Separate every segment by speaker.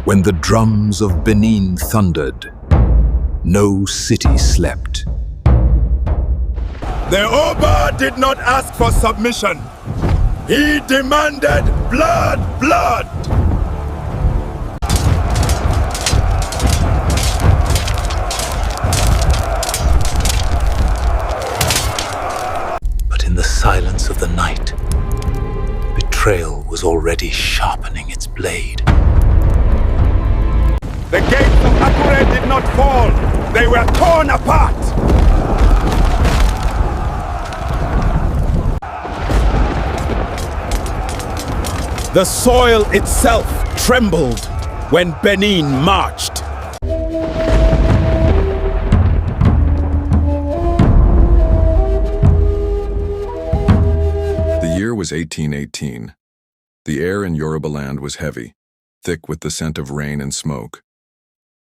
Speaker 1: When the drums of Benin thundered, no city slept.
Speaker 2: The Oba did not ask for submission. He demanded blood, blood!
Speaker 1: But in the silence of the night, betrayal was already sharpening its blade.
Speaker 2: The gates of Akure did not fall. They were torn apart. The soil itself trembled when Benin marched.
Speaker 3: The year was 1818. The air in Yoruba land was heavy, thick with the scent of rain and smoke.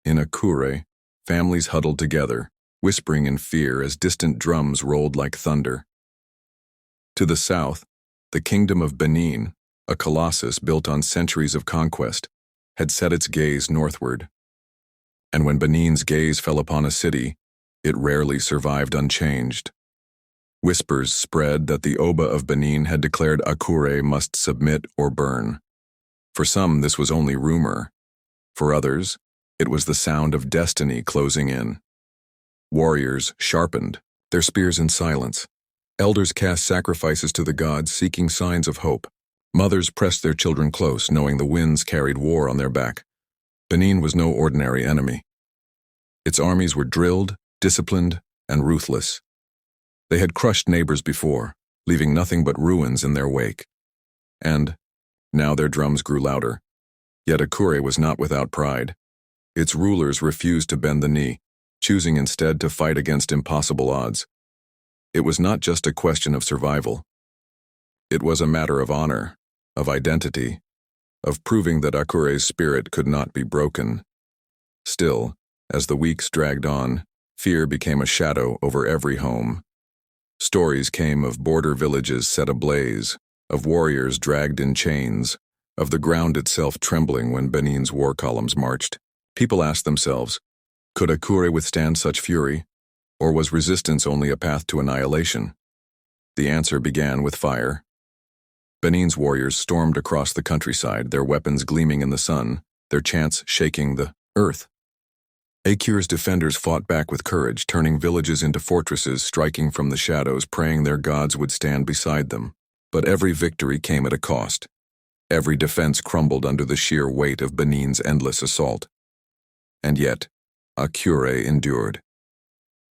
Speaker 3: In Akure, families huddled together, whispering in fear as distant drums rolled like thunder. To the south, the Kingdom of Benin, a colossus built on centuries of conquest, had set its gaze northward. And when Benin's gaze fell upon a city, it rarely survived unchanged. Whispers spread that the Oba of Benin had declared Akure must submit or burn. For some, this was only rumor. For others, it was the sound of destiny closing in. Warriors sharpened their spears in silence. Elders cast sacrifices to the gods, seeking signs of hope. Mothers pressed their children close, knowing the winds carried war on their back. Benin was no ordinary enemy. Its armies were drilled, disciplined, and ruthless. They had crushed neighbors before, leaving nothing but ruins in their wake. And now their drums grew louder. Yet Akure was not without pride. Its rulers refused to bend the knee, choosing instead to fight against impossible odds. It was not just a question of survival. It was a matter of honor, of identity, of proving that Akure's spirit could not be broken. Still, as the weeks dragged on, fear became a shadow over every home. Stories came of border villages set ablaze, of warriors dragged in chains, of the ground itself trembling when Benin's war columns marched. People asked themselves, could Akure withstand such fury, or was resistance only a path to annihilation? The answer began with fire. Benin's warriors stormed across the countryside, their weapons gleaming in the sun, their chants shaking the earth. Akure's defenders fought back with courage, turning villages into fortresses, striking from the shadows, praying their gods would stand beside them. But every victory came at a cost. Every defense crumbled under the sheer weight of Benin's endless assault. And yet, Akure endured.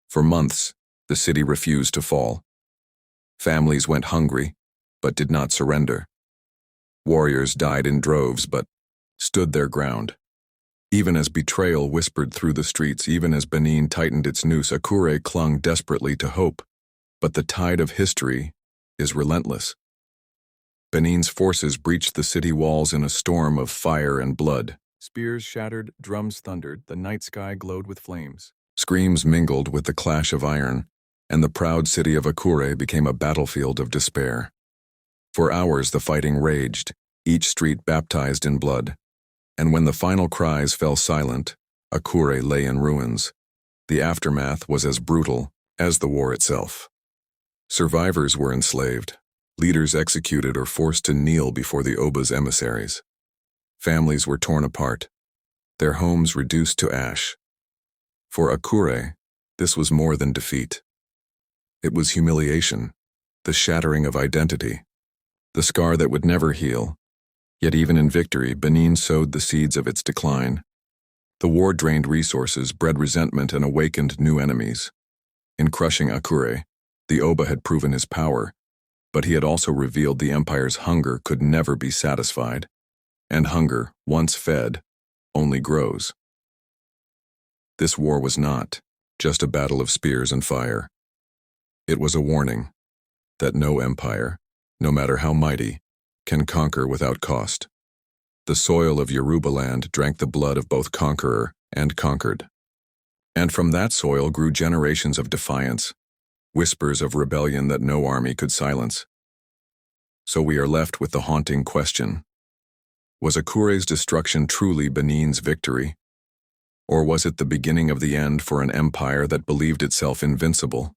Speaker 3: For months, the city refused to fall. Families went hungry, but did not surrender. Warriors died in droves, but stood their ground. Even as betrayal whispered through the streets, even as Benin tightened its noose, Akure clung desperately to hope. But the tide of history is relentless. Benin's forces breached the city walls in a storm of fire and blood. Spears shattered, drums thundered, the night sky glowed with flames. Screams mingled with the clash of iron, and the proud city of Akure became a battlefield of despair. For hours the fighting raged, each street baptized in blood. And when the final cries fell silent, Akure lay in ruins. The aftermath was as brutal as the war itself. Survivors were enslaved, leaders executed or forced to kneel before the Oba's emissaries. Families were torn apart, their homes reduced to ash. For Akure, this was more than defeat. It was humiliation, the shattering of identity, the scar that would never heal. Yet even in victory, Benin sowed the seeds of its decline. The war drained resources, bred resentment, and awakened new enemies. In crushing Akure, the Oba had proven his power, but he had also revealed the empire's hunger could never be satisfied. And hunger, once fed, only grows. This war was not just a battle of spears and fire. It was a warning that no empire, no matter how mighty, can conquer without cost. The soil of Yoruba land drank the blood of both conqueror and conquered. And from that soil grew generations of defiance, whispers of rebellion that no army could silence. So we are left with the haunting question: Was Akure's destruction truly Benin's victory? Or was it the beginning of the end for an empire that believed itself invincible?